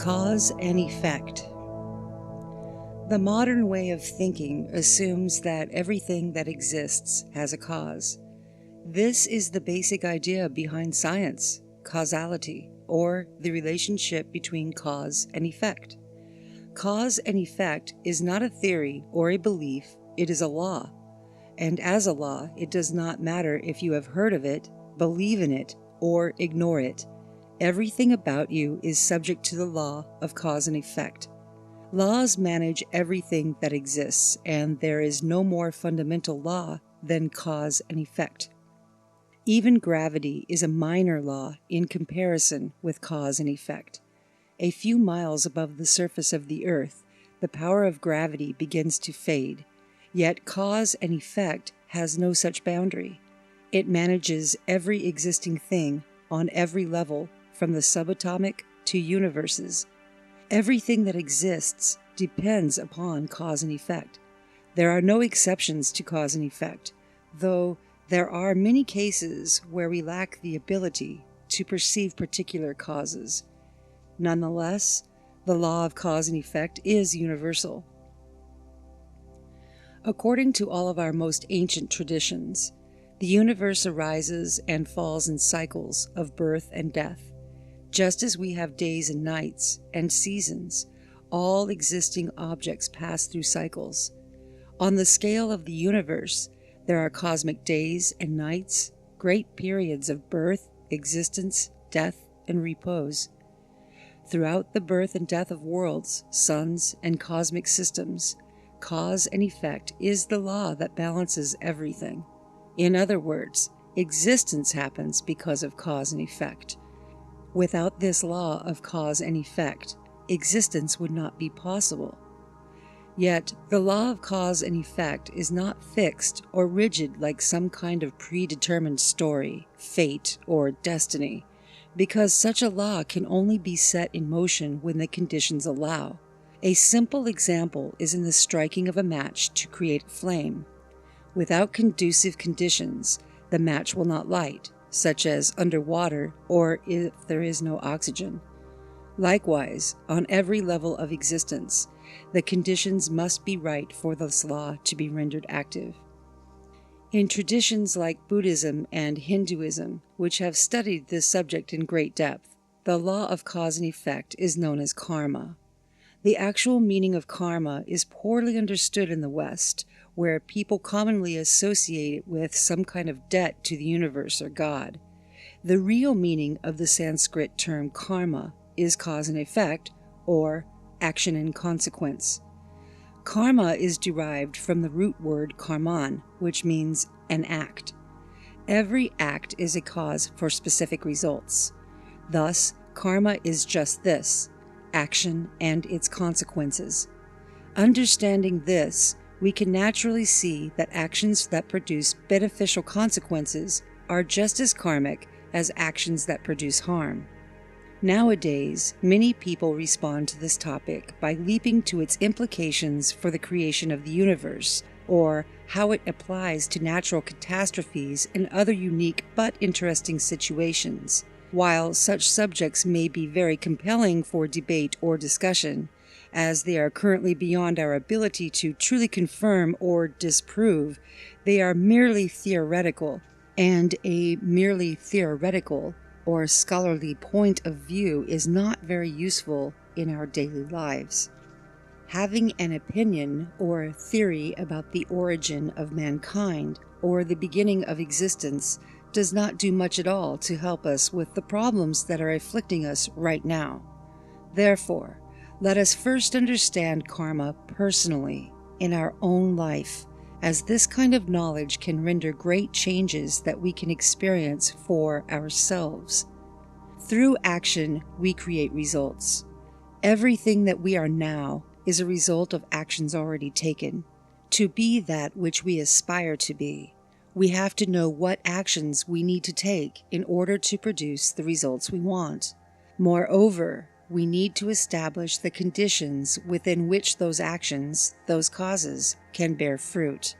Cause and effect. The modern way of thinking assumes that everything that exists has a cause. This is the basic idea behind science, causality, or the relationship between cause and effect. Cause and effect is not a theory or a belief, it is a law. And as a law, it does not matter if you have heard of it, believe in it, or ignore it. Everything about you is subject to the law of cause and effect. Laws manage everything that exists, and there is no more fundamental law than cause and effect. Even gravity is a minor law in comparison with cause and effect. A few miles above the surface of the Earth, the power of gravity begins to fade, yet cause and effect has no such boundary. It manages every existing thing on every level, from the subatomic to universes. Everything that exists depends upon cause and effect. There are no exceptions to cause and effect, though there are many cases where we lack the ability to perceive particular causes. Nonetheless, the law of cause and effect is universal. According to all of our most ancient traditions, the universe arises and falls in cycles of birth and death. Just as we have days and nights and seasons, all existing objects pass through cycles. On the scale of the universe, there are cosmic days and nights, great periods of birth, existence, death, and repose. Throughout the birth and death of worlds, suns, and cosmic systems, cause and effect is the law that balances everything. In other words, existence happens because of cause and effect. Without this law of cause and effect, existence would not be possible. Yet, the law of cause and effect is not fixed or rigid like some kind of predetermined story, fate, or destiny, because such a law can only be set in motion when the conditions allow. A simple example is in the striking of a match to create a flame. Without conducive conditions, the match will not light, such as underwater or if there is no oxygen. Likewise, on every level of existence, the conditions must be right for this law to be rendered active. In traditions like Buddhism and Hinduism, which have studied this subject in great depth, the law of cause and effect is known as karma. The actual meaning of karma is poorly understood in the West, where people commonly associate it with some kind of debt to the universe or God. The real meaning of the Sanskrit term karma is cause and effect, or action and consequence. Karma is derived from the root word karman, which means an act. Every act is a cause for specific results. Thus, karma is just this, action and its consequences. Understanding this, we can naturally see that actions that produce beneficial consequences are just as karmic as actions that produce harm. Nowadays, many people respond to this topic by leaping to its implications for the creation of the universe, or how it applies to natural catastrophes and other unique but interesting situations. While such subjects may be very compelling for debate or discussion, as they are currently beyond our ability to truly confirm or disprove, they are merely theoretical, and a merely theoretical or scholarly point of view is not very useful in our daily lives. Having an opinion or theory about the origin of mankind or the beginning of existence does not do much at all to help us with the problems that are afflicting us right now. Therefore, let us first understand karma personally in our own life, as this kind of knowledge can render great changes that we can experience for ourselves. Through action, we create results. Everything that we are now is a result of actions already taken. To be that which we aspire to be, we have to know what actions we need to take in order to produce the results we want. Moreover, we need to establish the conditions within which those actions, those causes, can bear fruit.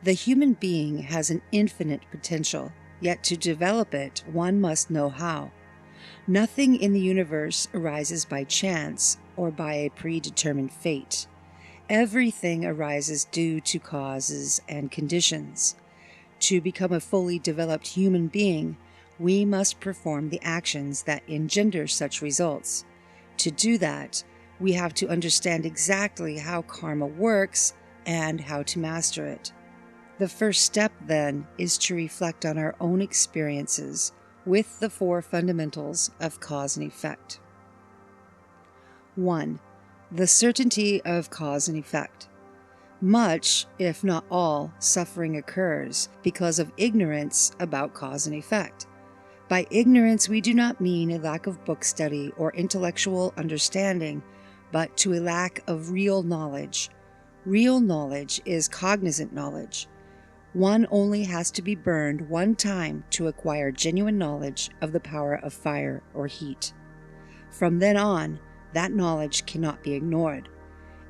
The human being has an infinite potential, yet to develop it, one must know how. Nothing in the universe arises by chance or by a predetermined fate. Everything arises due to causes and conditions. To become a fully developed human being, we must perform the actions that engender such results. To do that, we have to understand exactly how karma works and how to master it. The first step, then, is to reflect on our own experiences with the four fundamentals of cause and effect. 1. The certainty of cause and effect. Much, if not all, suffering occurs because of ignorance about cause and effect. By ignorance, we do not mean a lack of book study or intellectual understanding, but to a lack of real knowledge. Real knowledge is cognizant knowledge. One only has to be burned one time to acquire genuine knowledge of the power of fire or heat. From then on, that knowledge cannot be ignored.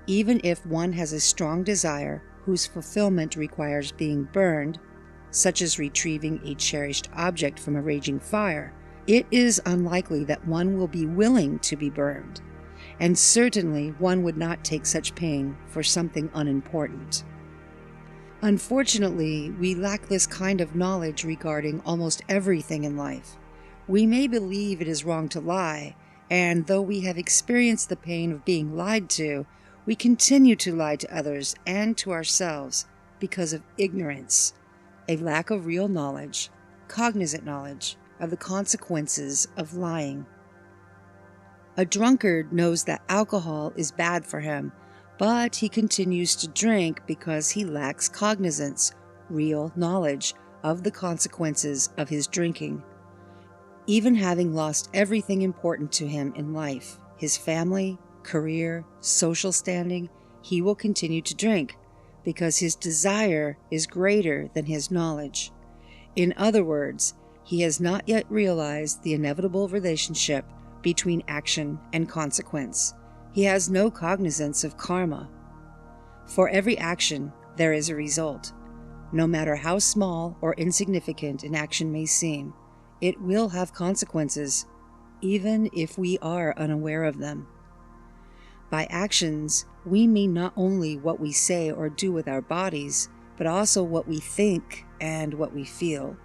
Even if one has a strong desire whose fulfillment requires being burned, such as retrieving a cherished object from a raging fire, it is unlikely that one will be willing to be burned, and certainly one would not take such pain for something unimportant. Unfortunately, we lack this kind of knowledge regarding almost everything in life. We may believe it is wrong to lie, and though we have experienced the pain of being lied to, we continue to lie to others and to ourselves because of ignorance, a lack of real knowledge, cognizant knowledge of the consequences of lying. A drunkard knows that alcohol is bad for him, but he continues to drink because he lacks cognizance, real knowledge of the consequences of his drinking. Even having lost everything important to him in life, his family, career, social standing, he will continue to drink because his desire is greater than his knowledge. In other words, he has not yet realized the inevitable relationship between action and consequence. He has no cognizance of karma. For every action, there is a result. No matter how small or insignificant an action may seem, it will have consequences, even if we are unaware of them. By actions, we mean not only what we say or do with our bodies, but also what we think and what we feel.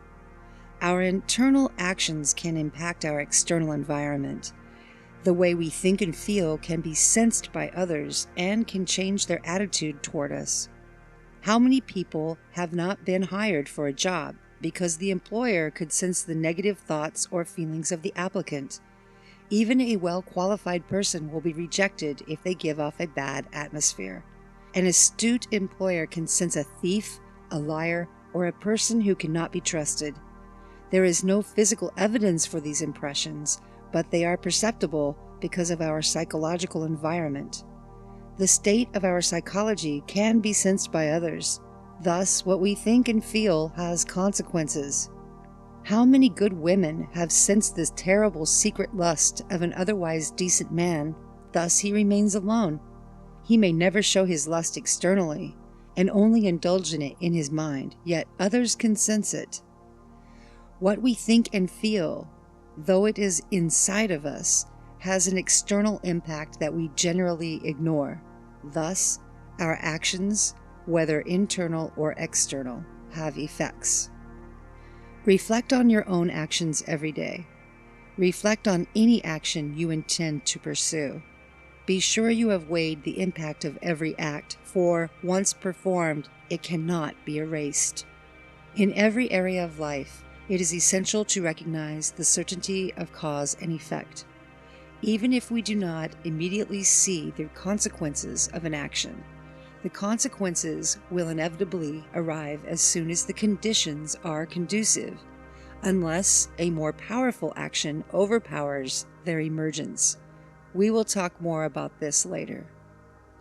Our internal actions can impact our external environment. The way we think and feel can be sensed by others and can change their attitude toward us. How many people have not been hired for a job because the employer could sense the negative thoughts or feelings of the applicant? Even a well-qualified person will be rejected if they give off a bad atmosphere. An astute employer can sense a thief, a liar, or a person who cannot be trusted. There is no physical evidence for these impressions, but they are perceptible because of our psychological environment. The state of our psychology can be sensed by others. Thus, what we think and feel has consequences. How many good women have sensed this terrible secret lust of an otherwise decent man, thus he remains alone? He may never show his lust externally, and only indulge in it in his mind, yet others can sense it. What we think and feel, though it is inside of us, has an external impact that we generally ignore. Thus, our actions, whether internal or external, have effects. Reflect on your own actions every day. Reflect on any action you intend to pursue. Be sure you have weighed the impact of every act, for once performed, it cannot be erased. In every area of life, it is essential to recognize the certainty of cause and effect. Even if we do not immediately see the consequences of an action, the consequences will inevitably arrive as soon as the conditions are conducive, unless a more powerful action overpowers their emergence. We will talk more about this later.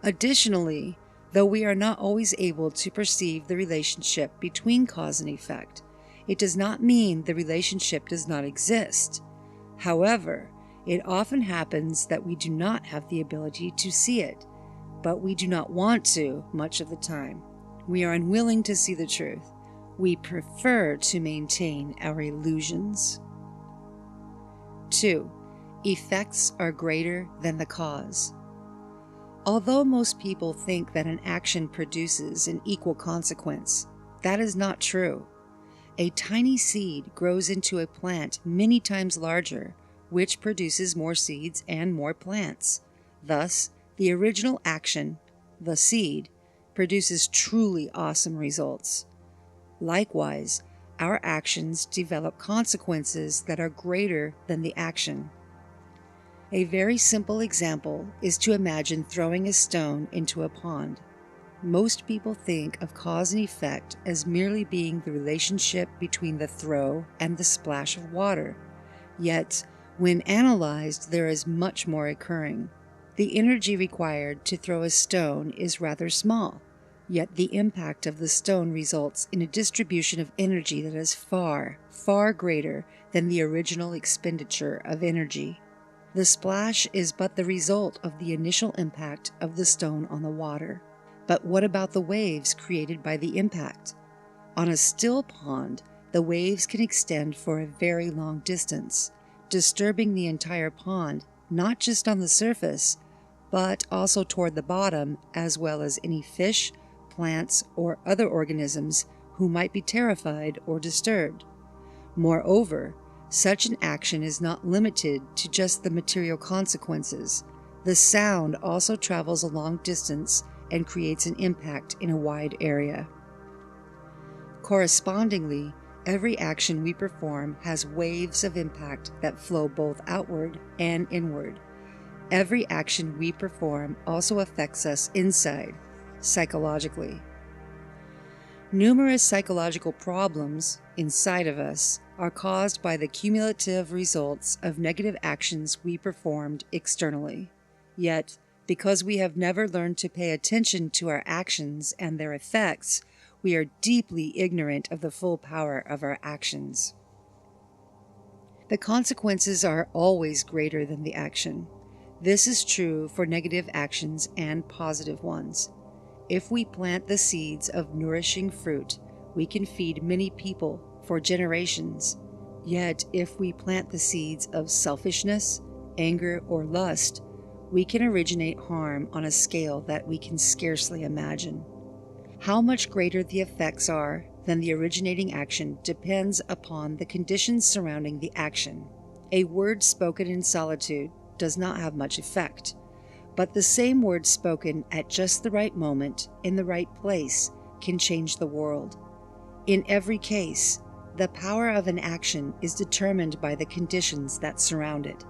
Additionally, though we are not always able to perceive the relationship between cause and effect, it does not mean the relationship does not exist. However, it often happens that we do not have the ability to see it, but we do not want to much of the time. We are unwilling to see the truth. We prefer to maintain our illusions. 2. Effects are greater than the cause. Although most people think that an action produces an equal consequence, that is not true. A tiny seed grows into a plant many times larger, which produces more seeds and more plants. Thus, the original action, the seed, produces truly awesome results. Likewise, our actions develop consequences that are greater than the action. A very simple example is to imagine throwing a stone into a pond. Most people think of cause and effect as merely being the relationship between the throw and the splash of water. Yet, when analyzed, there is much more occurring. The energy required to throw a stone is rather small, yet the impact of the stone results in a distribution of energy that is far, far greater than the original expenditure of energy. The splash is but the result of the initial impact of the stone on the water. But what about the waves created by the impact? On a still pond, the waves can extend for a very long distance, disturbing the entire pond, not just on the surface, but also toward the bottom, as well as any fish, plants, or other organisms who might be terrified or disturbed. Moreover, such an action is not limited to just the material consequences. The sound also travels a long distance and creates an impact in a wide area. Correspondingly, every action we perform has waves of impact that flow both outward and inward. Every action we perform also affects us inside, psychologically. Numerous psychological problems inside of us are caused by the cumulative results of negative actions we performed externally. Yet, because we have never learned to pay attention to our actions and their effects, we are deeply ignorant of the full power of our actions. The consequences are always greater than the action. This is true for negative actions and positive ones. If we plant the seeds of nourishing fruit, we can feed many people for generations. Yet, if we plant the seeds of selfishness, anger, or lust, we can originate harm on a scale that we can scarcely imagine. How much greater the effects are than the originating action depends upon the conditions surrounding the action. A word spoken in solitude does not have much effect, but the same word spoken at just the right moment, in the right place, can change the world. In every case, the power of an action is determined by the conditions that surround it.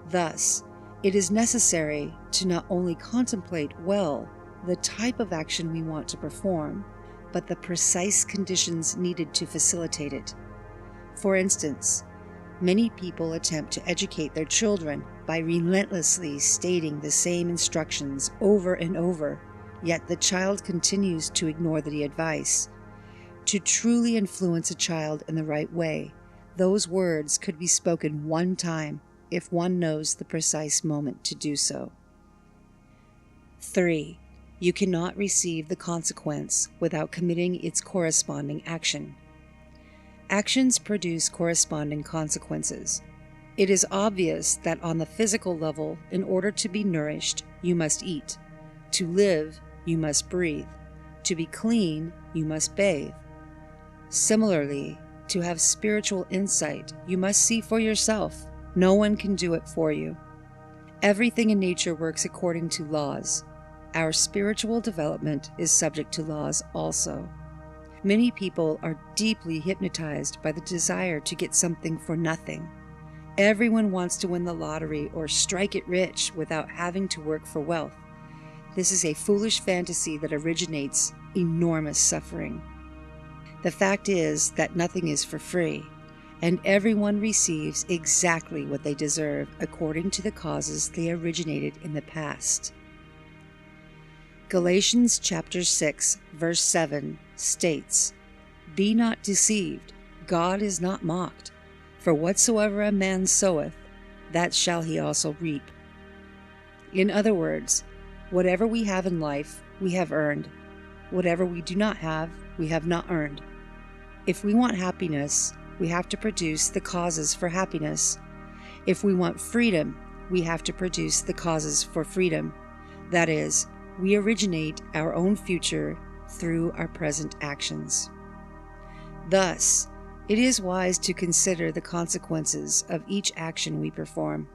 Thus, it is necessary to not only contemplate well the type of action we want to perform, but the precise conditions needed to facilitate it. For instance, many people attempt to educate their children by relentlessly stating the same instructions over and over, yet the child continues to ignore the advice. To truly influence a child in the right way, those words could be spoken one time if one knows the precise moment to do so. 3. You cannot receive the consequence without committing its corresponding action. Actions produce corresponding consequences. It is obvious that on the physical level, in order to be nourished, you must eat. To live, you must breathe. To be clean, you must bathe. Similarly, to have spiritual insight, you must see for yourself. No one can do it for you. Everything in nature works according to laws. Our spiritual development is subject to laws also. Many people are deeply hypnotized by the desire to get something for nothing. Everyone wants to win the lottery or strike it rich without having to work for wealth. This is a foolish fantasy that originates enormous suffering. The fact is that nothing is for free, and everyone receives exactly what they deserve according to the causes they originated in the past. Galatians chapter 6, verse 7 states, "Be not deceived, God is not mocked. For whatsoever a man soweth, that shall he also reap." In other words, whatever we have in life, we have earned. Whatever we do not have, we have not earned. If we want happiness, we have to produce the causes for happiness. If we want freedom, we have to produce the causes for freedom. That is, we originate our own future through our present actions. Thus, it is wise to consider the consequences of each action we perform.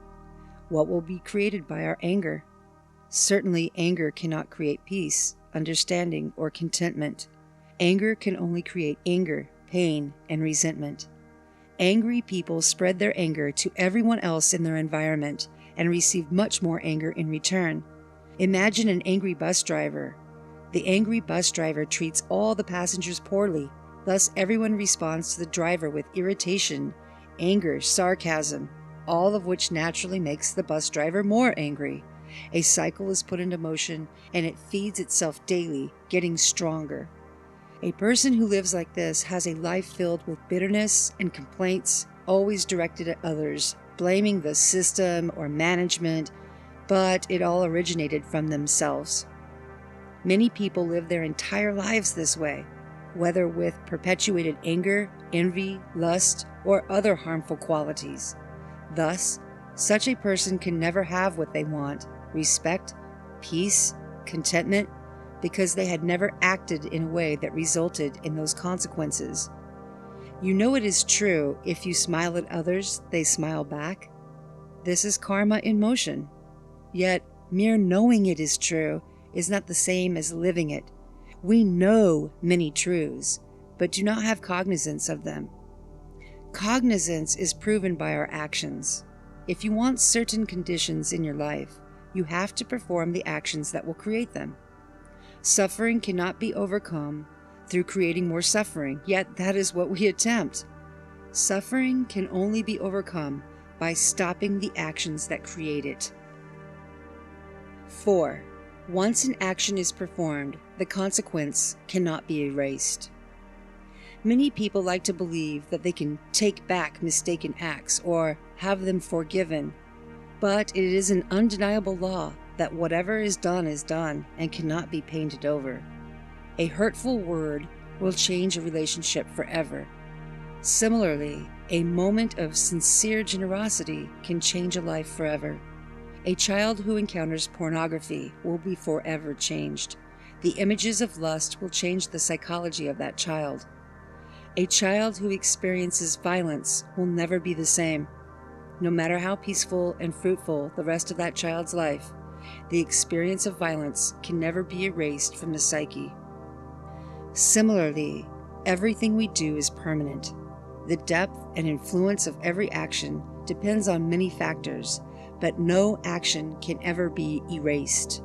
What will be created by our anger? Certainly, anger cannot create peace, understanding, or contentment. Anger can only create anger, pain, and resentment. Angry people spread their anger to everyone else in their environment and receive much more anger in return. Imagine an angry bus driver. The angry bus driver treats all the passengers poorly. Thus, everyone responds to the driver with irritation, anger, sarcasm, all of which naturally makes the bus driver more angry. A cycle is put into motion, and it feeds itself daily, getting stronger. A person who lives like this has a life filled with bitterness and complaints, always directed at others, blaming the system or management, but it all originated from themselves. Many people live their entire lives this way, whether with perpetuated anger, envy, lust, or other harmful qualities. Thus, such a person can never have what they want, respect, peace, contentment, because they had never acted in a way that resulted in those consequences. You know it is true if you smile at others, they smile back. This is karma in motion. Yet, mere knowing it is true is not the same as living it. We know many truths, but do not have cognizance of them. Cognizance is proven by our actions. If you want certain conditions in your life, you have to perform the actions that will create them. Suffering cannot be overcome through creating more suffering, yet that is what we attempt. Suffering can only be overcome by stopping the actions that create it. 4. Once an action is performed, the consequence cannot be erased. Many people like to believe that they can take back mistaken acts or have them forgiven, but it is an undeniable law that whatever is done and cannot be painted over. A hurtful word will change a relationship forever. Similarly, a moment of sincere generosity can change a life forever. A child who encounters pornography will be forever changed. The images of lust will change the psychology of that child. A child who experiences violence will never be the same. No matter how peaceful and fruitful the rest of that child's life, the experience of violence can never be erased from the psyche. Similarly, everything we do is permanent. The depth and influence of every action depends on many factors, but no action can ever be erased.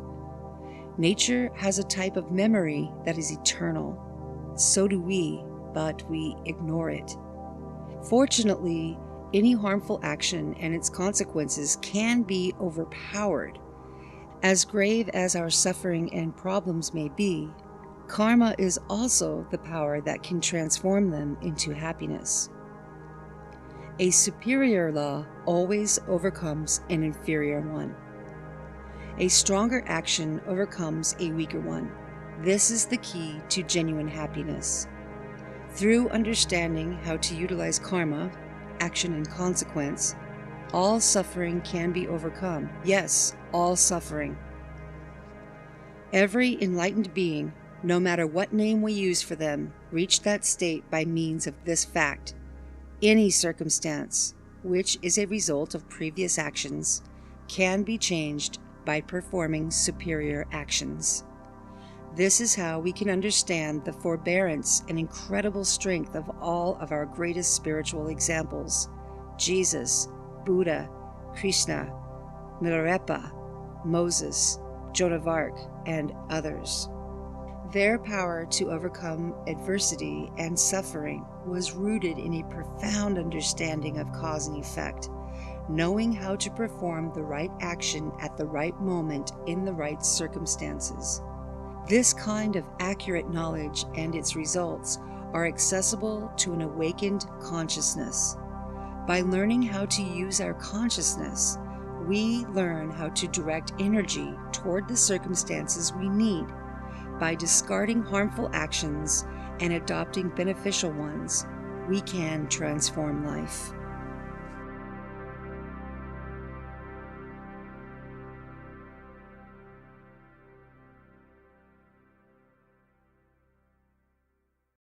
Nature has a type of memory that is eternal. So do we, but we ignore it. Fortunately, any harmful action and its consequences can be overpowered. As grave as our suffering and problems may be, karma is also the power that can transform them into happiness. A superior law always overcomes an inferior one. A stronger action overcomes a weaker one. This is the key to genuine happiness. Through understanding how to utilize karma, action and consequence, all suffering can be overcome. Yes, all suffering. Every enlightened being, no matter what name we use for them, reached that state by means of this fact. Any circumstance, which is a result of previous actions, can be changed by performing superior actions. This is how we can understand the forbearance and incredible strength of all of our greatest spiritual examples: Jesus, Buddha, Krishna, Milarepa, Moses, Joan of Arc, and others. Their power to overcome adversity and suffering was rooted in a profound understanding of cause and effect, knowing how to perform the right action at the right moment in the right circumstances. This kind of accurate knowledge and its results are accessible to an awakened consciousness. By learning how to use our consciousness, we learn how to direct energy toward the circumstances we need. By discarding harmful actions and adopting beneficial ones, we can transform life.